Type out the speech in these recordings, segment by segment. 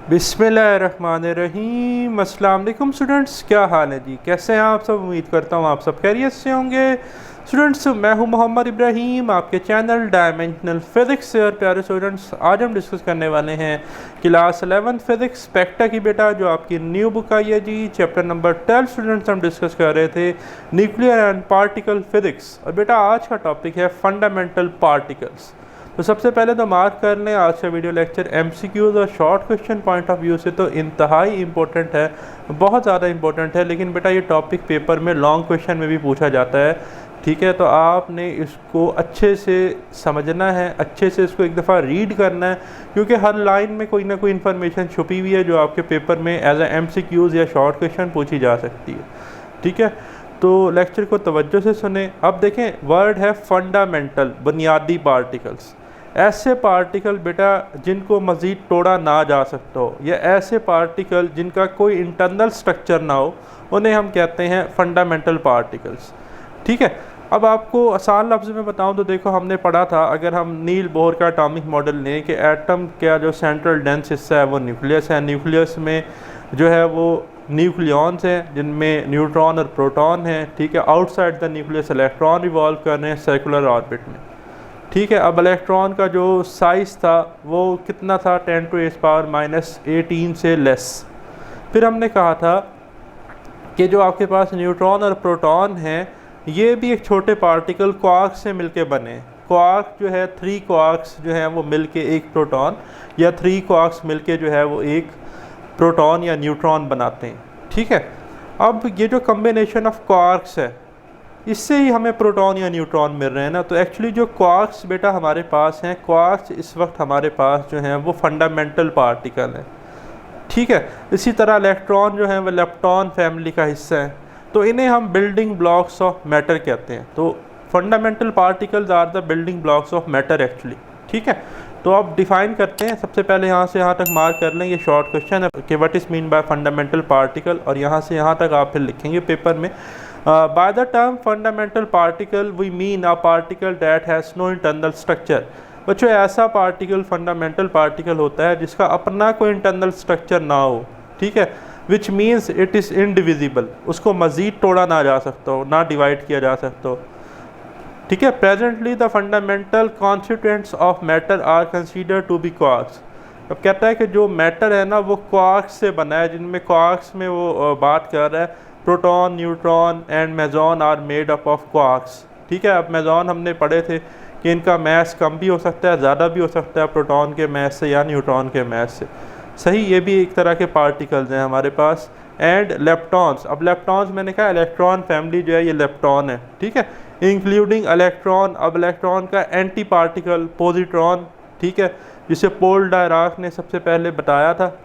बिस्मिल्लाहिर्रहमानिर्रहीम। अस्सलाम वालेकुम स्टूडेंट्स, क्या हाल है जी? कैसे हैं आप सब? उम्मीद करता हूँ आप सब खैरियत से होंगे। स्टूडेंट्स, मैं हूँ मोहम्मद इब्राहीम, आपके चैनल डायमेंशनल फिज़िक्स से। और प्यारे स्टूडेंट्स, आज हम डिस्कस करने वाले हैं क्लास 11 फिज़िक्स स्पेक्टा की बेटा, जो आपकी न्यू बुक आई है जी। चैप्टर नंबर 12 स्टूडेंट्स हम डिस्कस कर रहे थे न्यूक्लियर एंड पार्टिकल फिज़िक्स। और बेटा आज का टॉपिक है फंडामेंटल पार्टिकल्स। तो सबसे पहले तो मार्क कर लें, आज का वीडियो लेक्चर एमसीक्यूज़ और short question point of view से तो इंतहाई इंपॉर्टेंट है, बहुत ज़्यादा इंपॉर्टेंट है। लेकिन बेटा ये टॉपिक पेपर में लॉन्ग क्वेश्चन में भी पूछा जाता है, ठीक है? तो आपने इसको अच्छे से समझना है, अच्छे से इसको एक दफ़ा रीड करना है, क्योंकि हर लाइन में कोई ना कोई इन्फॉर्मेशन छुपी हुई है जो आपके पेपर में एज ए एमसीक्यूज़ या शॉर्ट क्वेश्चन पूछी जा सकती है, ठीक है? तो लेक्चर को तवज्जो से सुने। अब देखें, वर्ड है फंडामेंटल, बुनियादी पार्टिकल्स। ऐसे पार्टिकल बेटा जिनको मज़ीद तोड़ा ना जा सकता हो, या ऐसे पार्टिकल जिनका कोई इंटरनल स्ट्रक्चर ना हो, उन्हें हम कहते हैं फंडामेंटल पार्टिकल्स, ठीक है? अब आपको आसान लफ्ज़ में बताऊं तो देखो, हमने पढ़ा था, अगर हम नील बोहर का एटॉमिक मॉडल लें कि एटम का जो सेंट्रल डेंस हिस्सा है वो न्यूक्लियस है। न्यूक्लियस में जो है वो न्यूक्लियॉन्स हैं जिनमें न्यूट्रॉन और प्रोटॉन हैं, ठीक है? Outside the nucleus electron revolve कर रहे हैं सर्कुलर ऑर्बिट में, ठीक है? अब इलेक्ट्रॉन का जो साइज़ था वो कितना था? 10⁻⁻18 से लेस। फिर हमने कहा था कि जो आपके पास न्यूट्रॉन और प्रोटॉन हैं, ये भी एक छोटे पार्टिकल क्वार्क से मिलके बने। क्वार्क जो है, 3 क्वार्क्स जो हैं वो मिलके एक प्रोटॉन, या 3 क्वार्क्स मिलके जो है वो एक प्रोटॉन या न्यूट्रॉन बनाते हैं, ठीक है? अब ये जो कम्बिनेशन ऑफ क्वार्क्स है, इससे ही हमें प्रोटॉन या न्यूट्रॉन मिल रहे हैं ना। तो एक्चुअली जो क्वार्क्स बेटा हमारे पास हैं, क्वार्क्स इस वक्त हमारे पास जो हैं वो फंडामेंटल पार्टिकल हैं, ठीक है? इसी तरह इलेक्ट्रॉन जो है वो लेप्टॉन फैमिली का हिस्सा है, तो इन्हें हम बिल्डिंग ब्लॉक्स ऑफ मैटर कहते हैं। तो fundamental particles are the building blocks of matter actually, ठीक है? तो अब डिफ़ाइन करते हैं। सबसे पहले यहाँ से यहाँ तक मार्क कर लें, ये शॉर्ट क्वेश्चन है कि what is mean by fundamental particle, और यहाँ से यहाँ तक आप फिर लिखेंगे पेपर में। By the term fundamental particle we mean a particle that has no internal structure। बच्चों, ऐसा पार्टिकल फंडामेंटल पार्टिकल होता है जिसका अपना कोई इंटरनल स्ट्रक्चर ना हो, ठीक है? Which means it is indivisible, उसको मज़ीद तोड़ा ना जा सकता हो, ना डिवाइड किया जा सकता हो, ठीक है? Presently the fundamental constituents of matter are consider to be quarks. अब कहता है कि जो मैटर है ना वो क्वार्क्स से बना है, जिनमें क्वार्क्स में वो बात कर रहा है proton, neutron and meson are made up of quarks, ठीक है? अब मेजॉन हमने पढ़े थे कि इनका मैस कम भी हो सकता है, ज़्यादा भी हो सकता है प्रोटॉन के मैस से या न्यूट्रॉन के मैस से, सही? ये भी एक तरह के पार्टिकल्स हैं हमारे पास। एंड लेप्टॉन्स, अब लेप्टॉन्स मैंने कहा इलेक्ट्रॉन फैमिली जो है ये लेप्टॉन है, ठीक है? Including electron. अब इलेक्ट्रॉन का एंटी पार्टिकल पॉजिट्रॉन, ठीक है, जिसे पोल डायराक ने सबसे पहले बताया था,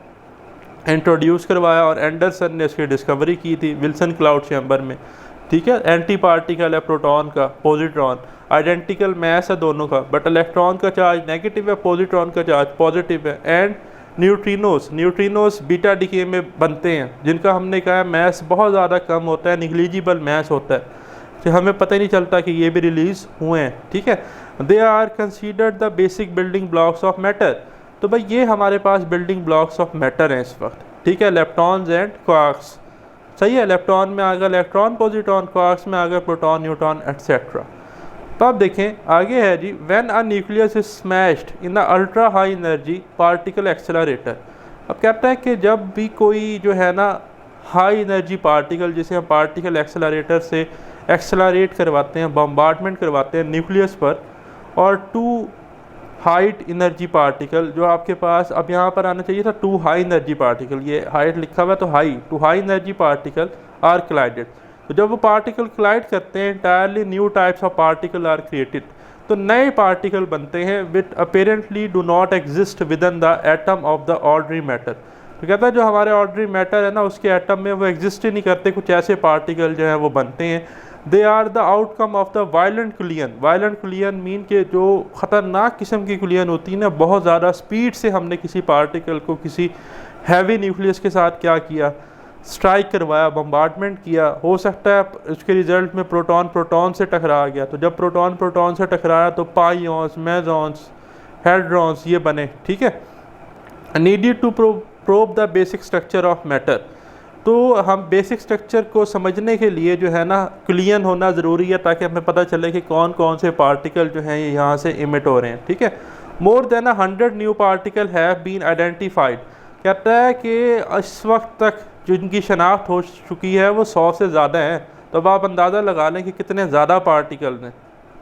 इंट्रोड्यूस करवाया, और एंडरसन ने इसकी डिस्कवरी की थी विल्सन क्लाउड चैम्बर में, ठीक है? एंटी पार्टिकल है प्रोटॉन का, पॉजिट्रॉन। आइडेंटिकल मैस है दोनों का, बट इलेक्ट्रॉन का चार्ज नेगेटिव है, पॉजिट्रॉन का चार्ज पॉजिटिव है। And neutrinos, neutrinos beta decay में बनते हैं, जिनका हमने कहा मैस बहुत ज़्यादा कम होता है, निग्लिजिबल मैस होता है, तो हमें पता ही नहीं चलता कि ये भी रिलीज़ हुए हैं, ठीक है? They are considered the basic building blocks of matter. तो भाई ये हमारे पास बिल्डिंग ब्लॉक्स ऑफ मैटर हैं इस वक्त, ठीक है? लेप्टॉन्स एंड क्वार्क्स, सही है? इलेक्ट्रॉन में आ गया इलेक्ट्रॉन पॉजिट्रॉन, क्वार्क्स में आ गया प्रोटॉन न्यूट्रॉन एटसेट्रा। तो अब देखें आगे है जी, when a nucleus is smashed in a ultra high energy particle accelerator. अब कहता है कि जब भी कोई जो है ना हाई एनर्जी पार्टिकल, जिसे हम पार्टिकल एक्सेलरेटर से एक्सेलरेट करवाते हैं, बम्बार्डमेंट करवाते हैं न्यूक्लियस पर, और टू हाइट एनर्जी पार्टिकल जो आपके पास, अब यहाँ पर आना चाहिए था टू हाई एनर्जी पार्टिकल, ये हाइट लिखा हुआ है तो high, two high energy particle are collided. तो जब वो पार्टिकल क्लाइड करते हैं, entirely new types of particle are created, तो नए पार्टिकल बनते हैं which apparently do not exist within the atom of the ordinary matter. तो कहता है जो हमारे ऑर्डनरी मैटर है ना, उसके एटम में वो एग्जिस्ट ही नहीं करते, कुछ ऐसे पार्टिकल जो हैं वो बनते हैं। They are the outcome of the violent collision. Violent collision mean के जो ख़तरनाक किस्म की कुलियन होती है ना, बहुत ज़्यादा स्पीड से हमने किसी पार्टिकल को किसी हैवी न्यूक्लियस के साथ क्या किया, स्ट्राइक करवाया, बम्बार्डमेंट किया। हो सकता है उसके रिज़ल्ट में प्रोटॉन प्रोटॉन से टकरा गया, तो जब प्रोटॉन प्रोटॉन से टकराया तो पाइऑन्स, मेसॉन्स, हेड्रॉन्स ये बने, ठीक है? Needed to probe the basic structure of matter. तो हम बेसिक स्ट्रक्चर को समझने के लिए जो है ना क्लियर होना ज़रूरी है, ताकि हमें पता चले कि कौन कौन से पार्टिकल जो हैं ये यहाँ से इमिट हो रहे हैं। ठीक है, more than 100 new particle have been identified. कहता है कि इस वक्त तक जिनकी शनाख्त हो चुकी है वो 100 से ज़्यादा हैं। तो अब आप अंदाज़ा लगा लें कि कितने ज़्यादा पार्टिकल हैं।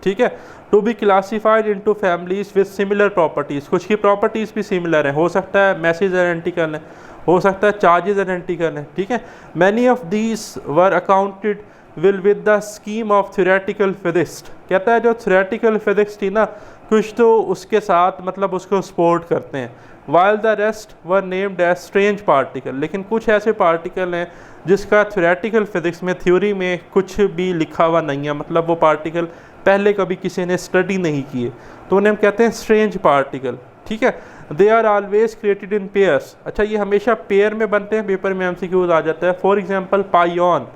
ठीक है, to be classified into families with similar properties. कुछ की प्रॉपर्टीज़ भी सिमिलर हैं, हो सकता है मैसेज आइडेंटिकल है, हो सकता है चार्जेस आइडेंटिकल हैं। ठीक है, many of these were accounted will with the scheme of theoretical physics. कहता है जो थ्योरेटिकल फिजिक्स थी ना, कुछ तो उसके साथ मतलब उसको सपोर्ट करते हैं। While the rest were named as strange particle. लेकिन कुछ ऐसे पार्टिकल हैं जिसका थ्योरेटिकल फिजिक्स में, थ्योरी में कुछ भी लिखा हुआ नहीं है, मतलब वो पार्टिकल पहले कभी किसी ने स्टडी नहीं किए, तो उन्हें हम कहते हैं स्ट्रेंज पार्टिकल। ठीक है, they are always created in pairs. अच्छा, ये हमेशा पेयर में बनते हैं, पेपर में एमसीक्यूज आ जाता है। For example pion.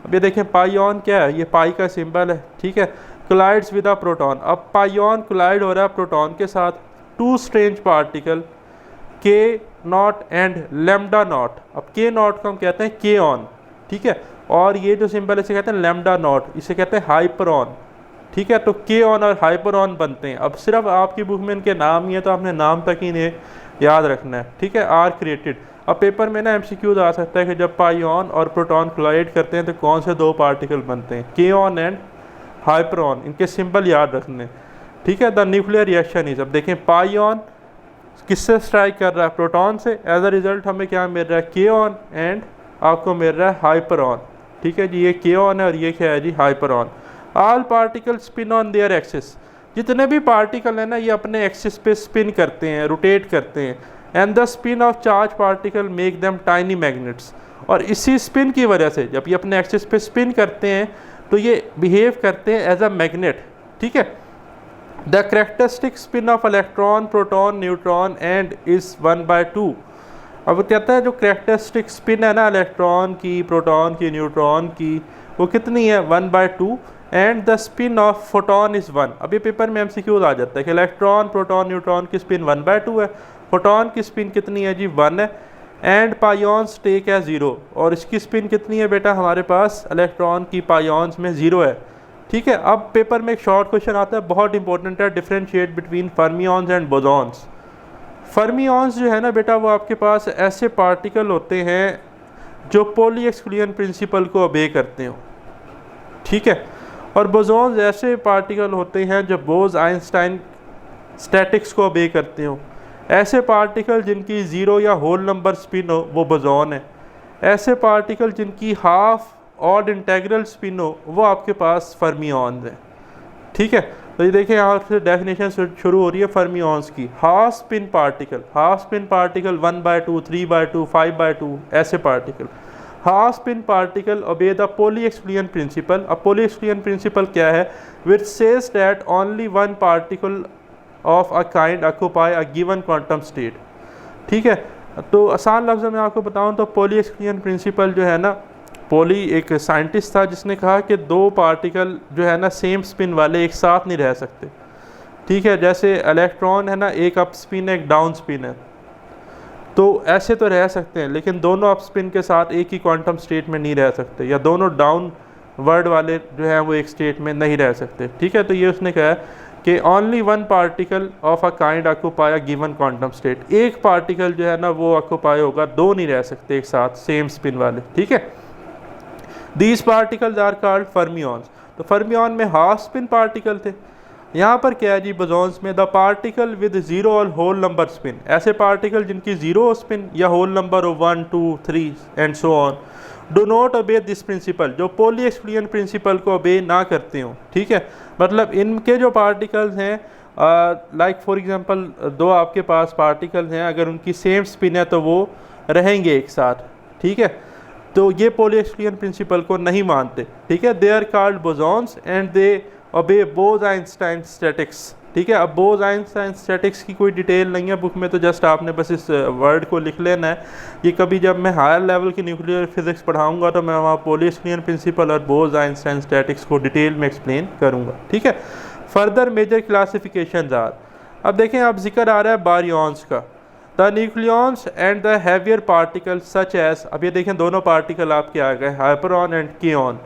अब ये देखें पाइऑन क्या है, ये पाई का सिंबल है। ठीक है, कोलाइड्स विद अ प्रोटॉन। अब पाइऑन कोलाइड हो रहा है प्रोटॉन के साथ। टू स्ट्रेंज पार्टिकल के नॉट एंड लैम्डा नॉट। अब के नॉट को हम कहते हैं के ऑन। ठीक है, और ये जो सिंबल है इसे कहते हैं लैम्डा नॉट, इसे कहते हैं हाइपरॉन। ठीक है, तो के ऑन और हाइपरॉन बनते हैं। अब सिर्फ आपकी बुक में इनके नाम ही है, तो आपने नाम तक ही इन्हें याद रखना है। ठीक है, आर क्रिएटेड। अब पेपर में ना एमसीक्यूज आ सकता है कि जब पाइऑन और प्रोटॉन कोलाइड करते हैं तो कौन से दो पार्टिकल बनते हैं, के ऑन एंड हाइपरॉन। इनके सिंबल याद रखने। ठीक है, द न्यूक्लियर रिएक्शन इज। अब देखें पाइऑन किससे स्ट्राइक कर रहा है, प्रोटॉन से। एज अ रिजल्ट हमें क्या मिल रहा है, के ऑन एंड आपको मिल रहा है हाइपरॉन। ठीक है जी, ये के ऑन है और ये क्या है जी, hyperon. All particle spin on their axis. जितने भी पार्टिकल हैं ना ये अपने एक्सिस पे स्पिन करते हैं, रोटेट करते हैं। And the spin off charge particle make them tiny magnets. और इसी स्पिन की वजह से जब ये अपने एक्सिस पे स्पिन करते हैं तो ये बिहेव करते हैं एज अ मैग्नेट। ठीक है, the characteristic spin off electron, proton, neutron and is 1/2। अब कहता है जो करेक्टरिस्टिक स्पिन है ना इलेक्ट्रॉन की, प्रोटॉन की, न्यूट्रॉन की, वो कितनी है, 1/2। And the spin off photon is 1। अब ये पेपर में एमसीक्यूज आ जाता है कि इलेक्ट्रॉन, प्रोटॉन, न्यूट्रॉन की स्पिन 1/2 है, फोटॉन की स्पिन कितनी है जी, 1 है। एंड पाइऑन्स टेक है 0। और इसकी स्पिन कितनी है बेटा, हमारे पास इलेक्ट्रॉन की पाइऑन्स में 0 है। ठीक है, अब पेपर में एक शॉर्ट क्वेश्चन आता है, बहुत इंपॉर्टेंट है, differentiate between fermions and bosons. Fermions जो है ना बेटा, वो आपके पास ऐसे पार्टिकल होते हैं जो पॉली एक्सक्लूजन प्रिंसिपल को ओबे करते हो। ठीक है, और बोसॉन्स ऐसे पार्टिकल होते हैं जो बोस आइंस्टाइन स्टैटिक्स को ओबे करते हो। ऐसे पार्टिकल जिनकी 0 या होल नंबर स्पिन हो वो बोसॉन है। ऐसे पार्टिकल जिनकी हाफ ऑड इंटेग्रल स्पिन हो वो आपके पास फर्मियॉन्स हैं। ठीक है, तो ये देखिए यहाँ से डेफिनेशन शुरू हो रही है फर्मियॉन्स की। Half spin particle, half spin particle 1/2, 3/2, 5/2 ऐसे particle. Half spin particle obey the poly exclusion principle. अब पॉली एक्सक्लूजन प्रिंसिपल क्या है, which says that only one particle of a kind occupy a given quantum state. ठीक है, तो आसान लफ्ज़ों में आपको बताऊं तो पॉली एक्सक्लूजन प्रिंसिपल जो है ना, पॉली एक साइंटिस्ट था जिसने कहा कि दो पार्टिकल जो है ना सेम स्पिन वाले एक साथ नहीं रह सकते। ठीक है, जैसे इलेक्ट्रॉन है ना, एक अप स्पिन है एक डाउन स्पिन है, तो ऐसे तो रह सकते हैं, लेकिन दोनों अप स्पिन के साथ एक ही क्वांटम स्टेट में नहीं रह सकते, या दोनों डाउन वर्ड वाले जो हैं वो एक स्टेट में नहीं रह सकते। ठीक है, तो ये उसने कहा कि only one particle of a kind occupy a given quantum state. एक पार्टिकल जो है ना वो ऑक्यूपाई होगा, दो नहीं रह सकते एक साथ सेम स्पिन वाले। ठीक है, these particles are called fermions. तो फर्मियॉन में हाफ स्पिन पार्टिकल थे। यहाँ पर क्या है जी, बोसॉन्स में द पार्टिकल विद 0 और होल नंबर स्पिन। ऐसे पार्टिकल जिनकी 0 स्पिन या होल नंबर हो 1, 2, 3 and so on, do not obey this principle, जो पॉली एक्सक्लूजन प्रिंसिपल को ओबे ना करते हो। ठीक है, मतलब इनके जो पार्टिकल्स हैं, लाइक फॉर एग्जांपल दो आपके पास पार्टिकल्स हैं, अगर उनकी सेम स्पिन है तो वो रहेंगे एक साथ। ठीक है, तो ये पॉली एक्सक्लूजन प्रिंसिपल को नहीं मानते। ठीक है, they are called bosons and they obey Bose Einstein statics. ठीक है, अब बोस आइंस्टाइन स्टैटिक्स की कोई डिटेल नहीं है बुक में, तो जस्ट आपने बस इस वर्ड को लिख लेना है। ये कभी जब मैं हायर लेवल की न्यूक्लियर फिजिक्स पढ़ाऊंगा तो मैं वहाँ पॉली एक्सक्लूजन प्रिंसिपल और बोस आइंस्टाइन स्टैटिक्स को डिटेल में एक्सप्लेन करूँगा। ठीक है, फर्दर मेजर क्लासिफिकेशंस आर। अब देखें, अब जिक्र आ रहा है बारियॉन्स का। The nucleons and the heavier particle such as, अब ये देखें दोनों पार्टिकल आपके आ गए, hyperon and kaon,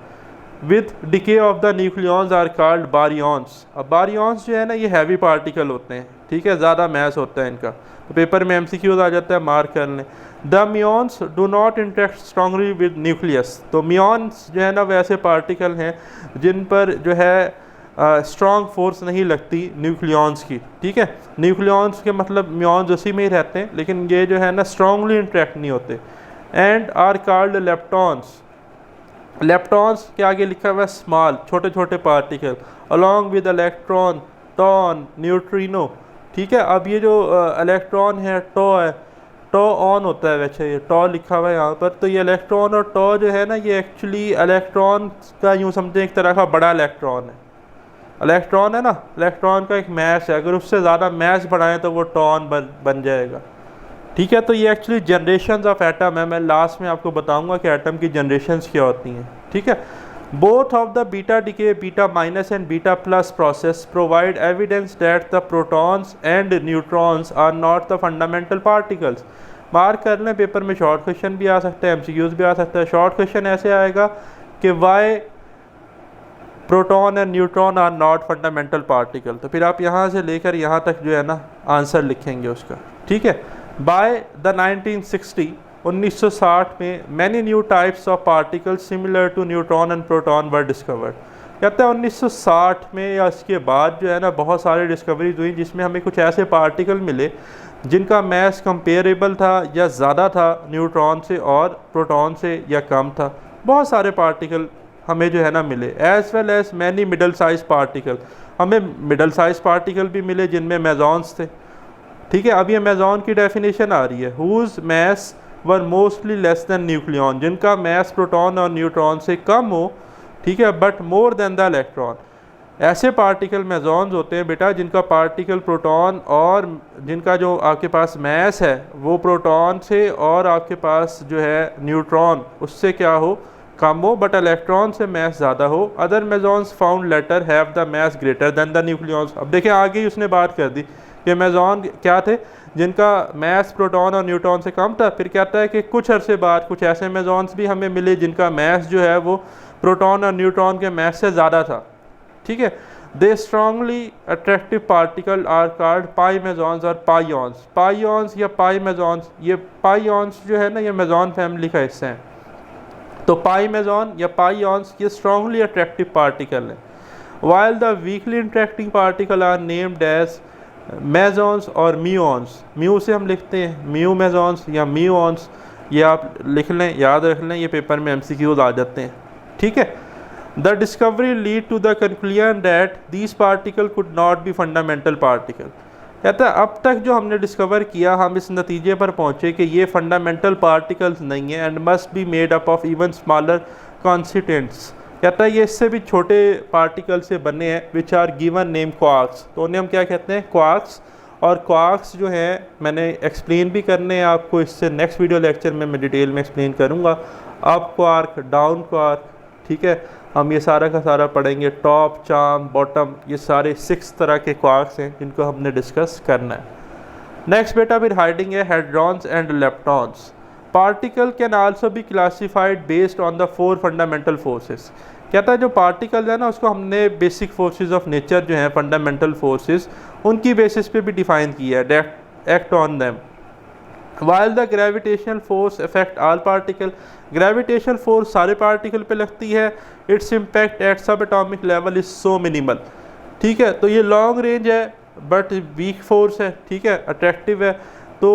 with decay of the nucleons are called baryons. अब बारियॉन्स जो है ना ये हैवी पार्टिकल होते हैं, ठीक है, ज़्यादा मैस होता है इनका, तो पेपर में एमसीक्यूज आ जाता है, मार्क कर लें। The muons do not interact strongly with nucleus, तो म्यून्स जो है ना वैसे पार्टिकल हैं जिन पर जो है स्ट्रॉन्ग फोर्स नहीं लगती न्यूक्लियॉन्स की, ठीक है। न्यूक्लियॉन्स के मतलब म्यून्स उसी में ही रहते हैं, लेकिन ये जो है ना स्ट्रांगली इंटरेक्ट नहीं होते। And are called leptons, leptons के आगे लिखा हुआ है स्मॉल, छोटे छोटे particle, along with electron, tau, neutrino, ठीक है। अब ये जो इलेक्ट्रॉन है टॉ है, टॉ ऑन होता है वैसे, ये टॉ लिखा हुआ है यहाँ पर, तो ये इलेक्ट्रॉन और टॉ जो है ना ये एक्चुअली इलेक्ट्रॉन का यूँ समझें एक तरह का बड़ा इलेक्ट्रॉन है। इलेक्ट्रॉन है ना, इलेक्ट्रॉन का एक मैस है, अगर उससे ज़्यादा मैस बढ़ाएं तो वो टॉन बन जाएगा, ठीक है। तो ये एक्चुअली जनरेशंस ऑफ एटम है, मैं लास्ट में आपको बताऊंगा कि एटम की जनरेशंस क्या होती हैं, ठीक है। Both of the beta decay, beta minus and beta plus process provide evidence that the protons and neutrons are not the fundamental particles. Mark कर लें, पेपर में शॉर्ट क्वेश्चन भी आ सकता है, एमसीक्यूज भी आ सकता है। शॉर्ट क्वेश्चन ऐसे आएगा कि why proton and neutron are not fundamental particle, तो फिर आप यहाँ से लेकर यहाँ तक जो है ना आंसर लिखेंगे उसका, ठीक है। बाय द 1960 में many new types of particles similar to neutron and proton were discovered. कहते हैं 1960 में या इसके बाद जो है ना बहुत सारी डिस्कवरीज हुई जिसमें हमें कुछ ऐसे पार्टिकल मिले जिनका मैस कंपेरेबल था या ज़्यादा था न्यूट्रॉन से और प्रोटॉन से या कम था। बहुत सारे पार्टिकल हमें जो है ना मिले, as well as many middle size particle, हमें मिडल साइज पार्टिकल भी मिले जिनमें मेजॉन्स थे, ठीक है। अब ये मेजॉन की डेफिनेशन आ रही है, whose mass were mostly less than nucleon, जिनका मैस प्रोटॉन और न्यूट्रॉन से कम हो, ठीक है, but more than the electron. ऐसे पार्टिकल मेजॉन्स होते हैं बेटा जिनका पार्टिकल प्रोटॉन और जिनका जो आपके पास मैस है वो प्रोटॉन से और आपके पास जो है न्यूट्रॉन उससे क्या हो, कम हो, बट इलेक्ट्रॉन से मैस ज़्यादा हो। Other mesons found later have the mass greater than the nucleons. अब देखिए आगे ही उसने बात कर दी कि मेजॉन क्या थे जिनका मैस प्रोटॉन और न्यूट्रॉन से कम था। फिर कहता है कि कुछ अरसे बाद कुछ ऐसे मेजॉन्स भी हमें मिले जिनका मैस जो है वो प्रोटॉन और न्यूट्रॉन के मैस से ज़्यादा था, ठीक है। They strongly attractive particle are called pi mesons और पाइऑन्स। पाइऑन्स या पाई मेजॉन्स, ये पाइऑन्स जो है ना ये मेजॉन फैमिली का हिस्सा है, तो पाई मेजॉन या पाइऑन्स ये स्ट्रांगली अट्रैक्टिव पार्टिकल है। While the weakly interacting particle are named as mesons और म्यूऑन्स। म्यू से हम लिखते हैं म्यू मेजॉन्स या म्यूऑन्स, ये आप लिख लें, याद रख लें, ये पेपर में एमसीक्यूज आ जाते हैं, ठीक है। The discovery lead to the conclusion that these particle could not be fundamental particle. कहता है अब तक जो हमने डिस्कवर किया हम इस नतीजे पर पहुँचे कि ये फंडामेंटल पार्टिकल्स नहीं है, and must be made up of even smaller constituents. कहता है ये इससे भी छोटे पार्टिकल से बने हैं which are given name quarks. तो उन्हें हम क्या कहते हैं, क्वार्क्स। और क्वार्क्स जो हैं मैंने एक्सप्लेन भी करने हैं आपको, इससे नेक्स्ट वीडियो लेक्चर में मैं डिटेल में एक्सप्लेन करूँगा। अप क्वार्क, डाउन क्वार्क, ठीक है, हम ये सारा का सारा पढ़ेंगे। टॉप, चार्म, बॉटम, ये सारे 6 तरह के क्वार्क्स हैं जिनको हमने डिस्कस करना है। नेक्स्ट बेटा फिर हाइडिंग है hadrons and leptons. Particle can also be classified based on the 4 fundamental forces. कहता है जो पार्टिकल है ना उसको हमने बेसिक फोर्सेस ऑफ नेचर जो हैं फंडामेंटल फोर्सेस उनकी बेसिस पे भी डिफाइन किया है, act on them. While the gravitational force affect all particle, gravitational force सारे पार्टिकल पे लगती है। Its impact eight sub atomic level is so minimal, ठीक है। तो ये लॉन्ग रेंज है बट वीक फोर्स है, ठीक है, अट्रैक्टिव है। तो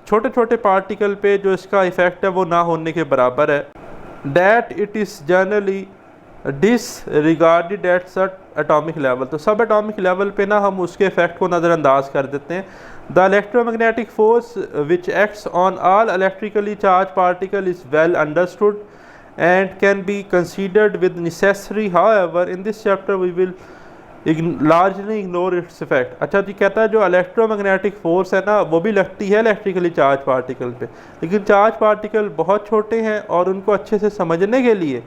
छोटे छोटे पार्टिकल पे जो इसका इफेक्ट है वो ना होने के बराबर है। That it is generally disregarded at sub atomic level, तो सब एटॉमिक लेवल पे ना हम उसके इफेक्ट को नज़रअंदाज कर देते हैं। The electromagnetic force which acts on all electrically charge particle is well understood and can be considered with necessary. However in this chapter we will largely ignore its effect. अच्छा जी, कहता है जो इलेक्ट्रोमैग्नेटिक फोर्स है ना वो भी लगती है इलेक्ट्रिकली चार्ज पार्टिकल पे, लेकिन चार्ज पार्टिकल बहुत छोटे हैं और उनको अच्छे से समझने के लिए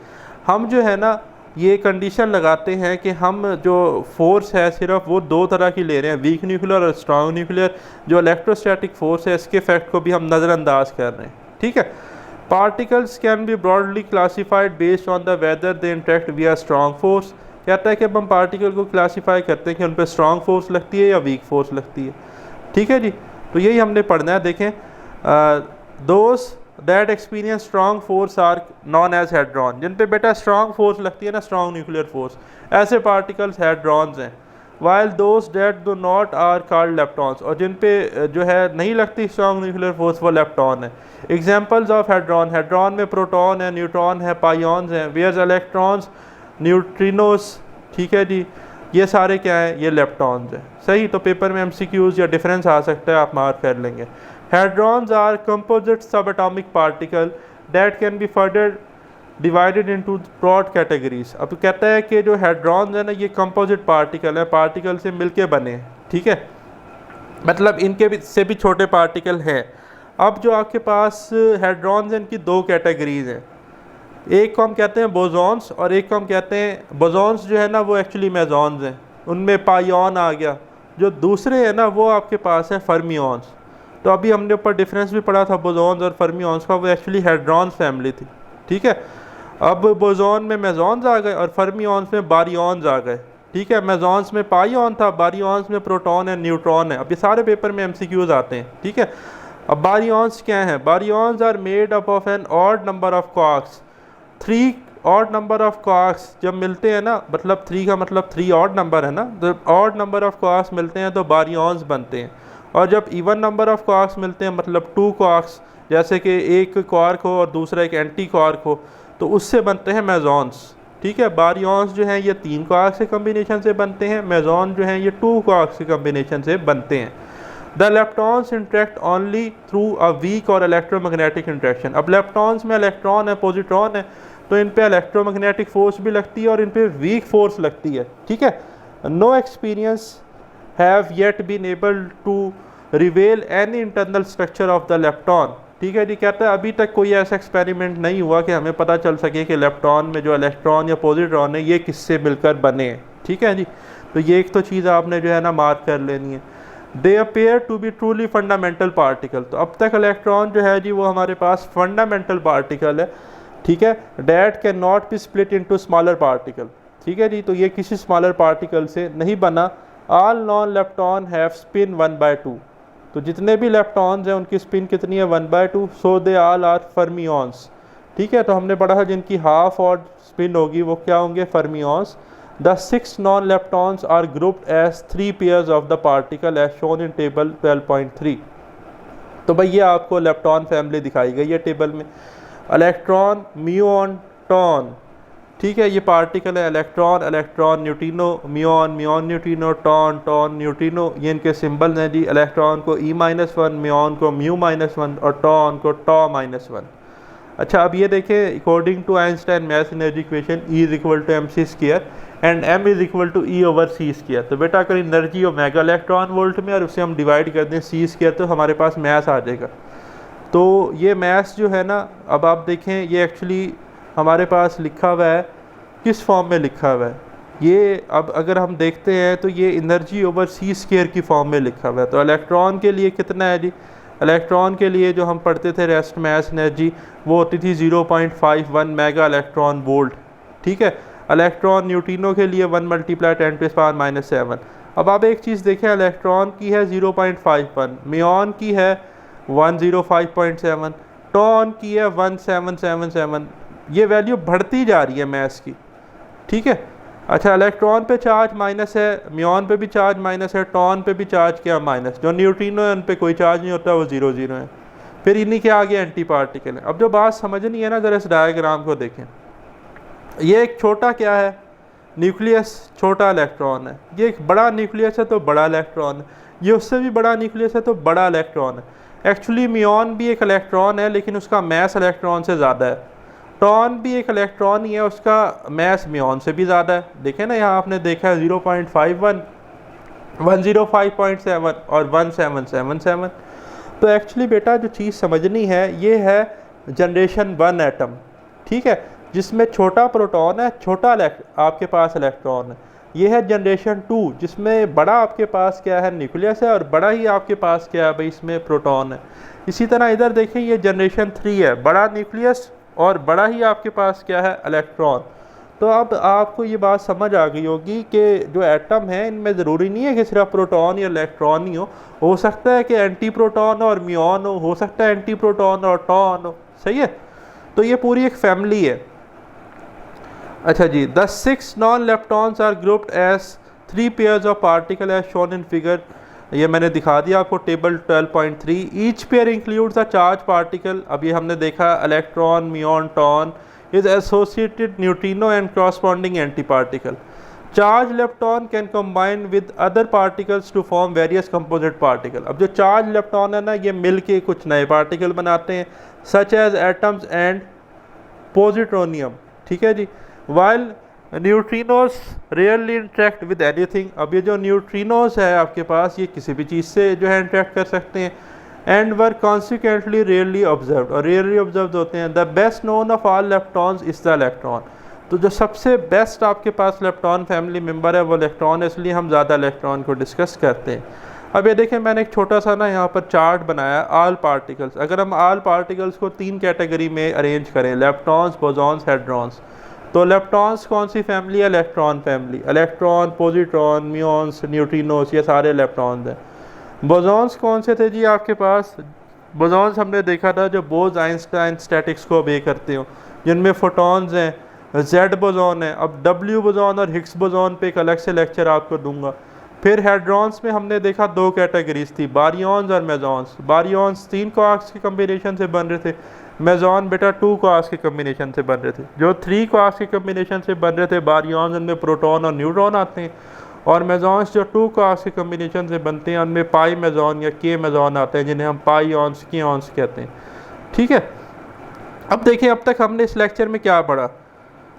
हम जो है ना ये कंडीशन लगाते हैं कि हम जो फोर्स है सिर्फ वो दो तरह की ले रहे हैं, वीक न्यूक्लियर और स्ट्रॉन्ग न्यूक्लियर। जो इलेक्ट्रोस्टैटिक फोर्स है इसके इफेक्ट को भी हम नज़रअंदाज कर रहे हैं, ठीक है। Particles can be broadly classified based on the whether they interact विया स्ट्रॉन्ग फोर्स। कहता है कि अब हम पार्टिकल को क्लासीफाई करते हैं कि उन पर स्ट्रॉन्ग फोर्स लगती है या वीक फोर्स लगती है, ठीक है जी। तो यही हमने पढ़ना है। देखें, those that experience strong force are known as hadron. जिन पे बेटा स्ट्रॉन्ग फोर्स लगती है ना, स्ट्रॉन्ग न्यूक्लियर फोर्स, ऐसे पार्टिकल्स हेड्रॉन्स हैं। While those that do not are called leptons. और जिन पे जो है नहीं लगती स्ट्रॉन्ग न्यूक्लियर फोर्स वो लेप्टॉन है। एग्जाम्पल्स ऑफ हेड्रॉन, हेड्रॉन में प्रोटॉन है, न्यूट्रॉन है, पाइऑन्स हैं। वेयर्स इलेक्ट्रॉन्स, न्यूट्रिनोस, ठीक है जी, ये सारे क्या हैं, ये लेप्टॉन्स हैं। सही, तो पेपर में एमसीक्यूज या डिफरेंस आ सकता है, आप मार्क कर लेंगे। Hadrons are composite sub atomic particle that can be further divided into broad categories. अब कहता है कि जो हेड्रॉन्स है ना, ये कंपोजिट पार्टिकल है, पार्टिकल से मिलके बने हैं, ठीक है, मतलब इनके भी से भी छोटे पार्टिकल हैं। अब जो आपके पास हेड्रॉन्स हैं, इनकी दो कैटेगरीज हैं। एक को हम कहते हैं बोजॉन्स और एक को हम कहते हैं, बोजॉन्स जो है ना वो एक्चुअली मेजॉन्स हैं, उनमें पाइऑन आ गया। जो दूसरे हैं ना वो आपके पास है फर्मियॉन्स। तो अभी हमने ऊपर डिफरेंस भी पढ़ा था बोजॉन्स और फर्मियॉन्स का, वो एक्चुअली हेड्रॉन्स फैमिली थी, ठीक है। अब बोजॉन में मेजॉन्स आ गए और फर्मियॉन्स में बारियॉन्स आ गए, ठीक है। मेजॉन्स में पाइऑन था, बारियॉन्स में प्रोटॉन है, न्यूट्रॉन है। अब ये सारे पेपर में एमसीक्यूज आते हैं, ठीक है। अब बारियॉन्स क्या हैं? Baryons are made up of an odd number of quarks. 3 odd number of quarks जब मिलते हैं ना, मतलब 3 का मतलब 3 ऑड नंबर है ना, जब ऑड नंबर ऑफ क्वार्क्स मिलते हैं तो बारियॉन्स बनते हैं। और जब इवन नंबर ऑफ क्वार्क्स मिलते हैं, मतलब 2 क्वार्क्स, जैसे कि एक क्वार्क हो और दूसरा एक एंटी क्वार्क हो, तो उससे बनते हैं मेजॉन्स, ठीक है। बारियॉन्स जो हैं ये 3 क्वार्क से कम्बिनेशन से बनते हैं, मेजॉन जो हैं ये 2 क्वार्क से कम्बिनेशन से बनते हैं। The leptons interact only through a weak और इलेक्ट्रोमैग्नेटिक इंट्रैक्शन। अब लेप्टॉन्स में इलेक्ट्रॉन है, पॉजिट्रॉन है, तो इन पे इलेक्ट्रोमैग्नेटिक फोर्स भी लगती है और इन पे वीक फोर्स लगती है, ठीक है। No experience have yet been able to reveal any internal structure of the lepton, ठीक है जी। कहता है अभी तक कोई ऐसा एक्सपेरिमेंट नहीं हुआ कि हमें पता चल सके कि लेप्टॉन में जो इलेक्ट्रॉन या पॉजिट्रॉन है ये किससे मिलकर बने हैं, ठीक है जी। तो ये एक तो चीज़ आपने जो है ना मार्क कर लेनी है। They appear to be truly fundamental particle. तो अब तक इलेक्ट्रॉन जो है जी वो हमारे पास फंडामेंटल पार्टिकल है, ठीक है। That can not be split into smaller particle, ठीक है जी। तो ये किसी स्मॉलर पार्टिकल से नहीं बना। All non lepton have spin 1/2। तो जितने भी लेप्टॉन्स हैं उनकी स्पिन कितनी है? 1/2। सो दे ऑल आर फर्मियॉन्स, ठीक है। तो हमने पढ़ा था जिनकी हाफ और स्पिन होगी वो क्या होंगे? Fermions. The 6 known leptons are grouped as 3 pairs of the particle as shown in table 12.3। तो भाई ये आपको लेप्टॉन फैमिली दिखाई गई है टेबल में। इलेक्ट्रॉन, म्यूऑन, टॉन, ठीक है, ये पार्टिकल है। Electron, electron, neutrino, muon, muon neutrino, tau, tau neutrino, ये इनके सिंबल्स हैं जी। इलेक्ट्रॉन को E-1, म्यूऑन को μ-1 और टॉन को τ-1। अच्छा, अब ये देखें, according to Einstein mass energy equation E = mc² and m = E/c²। तो बेटा अगर एनर्जी हो मेगा इलेक्ट्रॉन वोल्ट में और उसे हम डिवाइड कर दें c² तो हमारे पास मैथ आ जाएगा। तो ये मैथ जो है ना, अब आप देखें ये एक्चुअली हमारे पास लिखा हुआ है, किस फॉर्म में लिखा हुआ है ये। अब अगर हम देखते हैं तो ये एनर्जी/c² की फॉर्म में लिखा हुआ है। तो इलेक्ट्रॉन के लिए कितना है जी? इलेक्ट्रॉन के लिए जो हम पढ़ते थे रेस्ट मास एनर्जी वो होती थी 0.51 मेगा इलेक्ट्रॉन वोल्ट, ठीक है। इलेक्ट्रॉन न्यूट्रिनो के लिए 1 × 10⁻⁷। अब आप एक चीज़ देखें, इलेक्ट्रॉन की है 0.51, म्यूऑन की है 105.7, टॉन की है 1777। ये वैल्यू बढ़ती जा रही है मैथ्स की, ठीक है। अच्छा, इलेक्ट्रॉन पे चार्ज माइनस है, म्यूऑन पे भी चार्ज माइनस है, टॉन पे भी चार्ज क्या माइनस। जो न्यूट्रिनो है उन पे कोई चार्ज नहीं होता, वो 0 0 है। फिर इन्हीं के आगे एंटी पार्टिकल है। अब जो बात समझनी है ना, ज़रा इस डायग्राम को देखें। ये एक छोटा क्या है? न्यूक्लियस, छोटा इलेक्ट्रॉन है। ये एक बड़ा न्यूक्लियस है तो बड़ा इलेक्ट्रॉन है। ये उससे भी बड़ा न्यूक्लियस है तो बड़ा इलेक्ट्रॉन है। एक्चुअली म्यूऑन भी एक इलेक्ट्रॉन है लेकिन उसका मास इलेक्ट्रॉन से ज़्यादा है। टॉन भी एक इलेक्ट्रॉन ही है, उसका मास म्यूऑन से भी ज़्यादा है। देखें ना, यहाँ आपने देखा है 0.51, 105.7 और 1777। तो एक्चुअली बेटा जो चीज़ समझनी है ये है जनरेशन 1 एटम, ठीक है। जिसमें छोटा प्रोटॉन है, छोटा आपके पास इलेक्ट्रॉन है। ये है जनरेशन 2 जिसमें बड़ा आपके पास क्या है, न्यूक्लियस है, और बड़ा ही आपके पास क्या है भाई, इसमें प्रोटॉन है। इसी तरह इधर देखें, ये जनरेशन 3 है, बड़ा न्यूक्लियस और बड़ा ही आपके पास क्या है, इलेक्ट्रॉन। तो अब आपको ये बात समझ आ गई होगी कि जो एटम है इनमें ज़रूरी नहीं है कि सिर्फ प्रोटॉन या इलेक्ट्रॉन ही हो सकता है कि एंटी प्रोटॉन और म्यून हो सकता है एंटी प्रोटॉन और टॉन हो। सही है, तो ये पूरी एक फैमिली है। अच्छा जी, the 6 known leptons are grouped as 3 pairs of particle as shown in figure. ये मैंने दिखा दिया आपको table 12.3। Each pair includes a charge particle. अब ये हमने देखा electron, muon, tauon is associated neutrino and corresponding antiparticle. Charged lepton can combine with other particles to form various composite particle. अब जो charged lepton है ना, ये मिल के कुछ नए पार्टिकल बनाते हैं, such as atoms and positronium। ठीक है जी। While neutrinos rarely interact with anything। अब ये जो neutrinos है आपके पास, ये किसी भी चीज़ से जो है interact कर सकते हैं। And were consequently rarely observe, और रेयरली ऑब्जर्व होते हैं। The best known of all leptons is the electron. तो जो सबसे बेस्ट आपके पास लेप्टॉन फैमिली मेम्बर है वो इलेक्ट्रॉन है, इसलिए हम ज़्यादा इलेक्ट्रॉन को डिस्कस करते हैं। अब ये देखें, मैंने एक छोटा सा ना यहाँ पर चार्ट बनाया, ऑल पार्टिकल्स। अगर हम ऑल पार्टिकल्स को 3 कैटेगरी में अरेंज करें, लेप्टॉन्स, बोसॉन्स, हैड्रॉन्स, तो लेप्टॉन्स कौन सी फैमिली है, electron family. Electron, positron, muons, neutrinos, ये सारे इलेक्ट्रॉन्स हैं। बोसॉन्स कौन से थे जी आपके पास, बोसॉन्स हमने देखा था जो बोज आइंस्टाइन स्टैटिक्स को ओबे करते हो, जिनमें फोटॉन्स हैं, जेड बोसॉन है। अब डब्ल्यू बोसॉन और हिग्स बोसॉन पे एक अलग से लेक्चर आपको दूंगा। फिर हैड्रॉन्स में हमने देखा 2 कैटेगरीज थी, बारियॉन्स और मेजॉन्स। बारियॉन्स 3 क्वार्क्स के कम्बिनेशन से बन रहे थे, मेजॉन बेटा 2 क्वार्क्स के कम्बिनेशन से बन रहे थे। जो 3 क्वार्क्स के कम्बिनेशन से बन रहे थे बारियॉन्स, उनमें प्रोटॉन और न्यूट्रॉन आते हैं, और मेजॉन्स जो 2 क्वार्क्स के कम्बिनेशन से बनते हैं उनमें पाई मेजॉन या के मेजॉन आते हैं, जिन्हें हम पाई ऑन्स, के ऑन्स कहते हैं। ठीक है, अब देखिए अब तक हमने इस लेक्चर में क्या पढ़ा।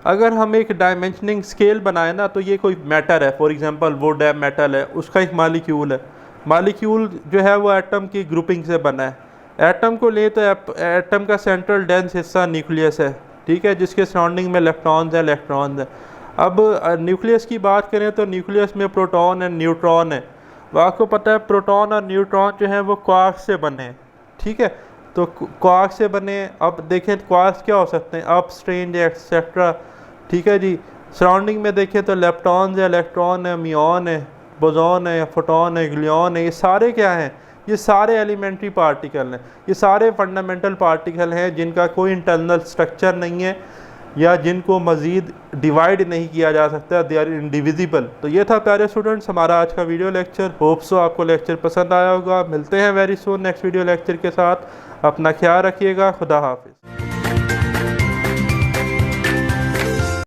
अगर हम एक डायमेंशनिंग स्केल बनाए ना, तो ये कोई मैटर है, फॉर एग्जांपल वुड है, मेटल है, उसका एक मालिक्यूल है। मालिक्यूल जो है वो एटम की ग्रुपिंग से बना है। एटम को ले तो एटम का सेंट्रल डेंस हिस्सा न्यूक्लियस है, ठीक है, जिसके सराउंडिंग में इलेक्ट्रॉन्स हैं, इलेक्ट्रॉन्स हैं। अब न्यूक्लियस की बात करें तो न्यूक्लियस में प्रोटॉन एंड न्यूट्रॉन है। वो आपको पता है प्रोटॉन और न्यूट्रॉन जो है वो क्वार्क से बने हैं। ठीक है, तो क्वार्क से बने। अब देखें क्वार्क्स क्या हो सकते हैं, अप, स्ट्रेंज, एक्सेट्रा। ठीक है जी, सराउंडिंग में देखें तो लेप्टॉन्स है, इलेक्ट्रॉन है, म्यून है, बोसॉन है, फोटॉन है, ग्लूऑन है। ये सारे क्या हैं, ये सारे एलिमेंट्री पार्टिकल हैं, ये सारे फंडामेंटल पार्टिकल हैं जिनका कोई इंटरनल स्ट्रक्चर नहीं है या जिनको मज़ीद डिवाइड नहीं किया जा सकता, दे आर इंडिविजिबल। तो ये था प्यारे स्टूडेंट्स हमारा आज का वीडियो लेक्चर। होप सो आपको लेक्चर पसंद आया होगा। मिलते हैं very soon next video lecture के साथ। अपना ख्याल रखिएगा। खुदा हाफिज़।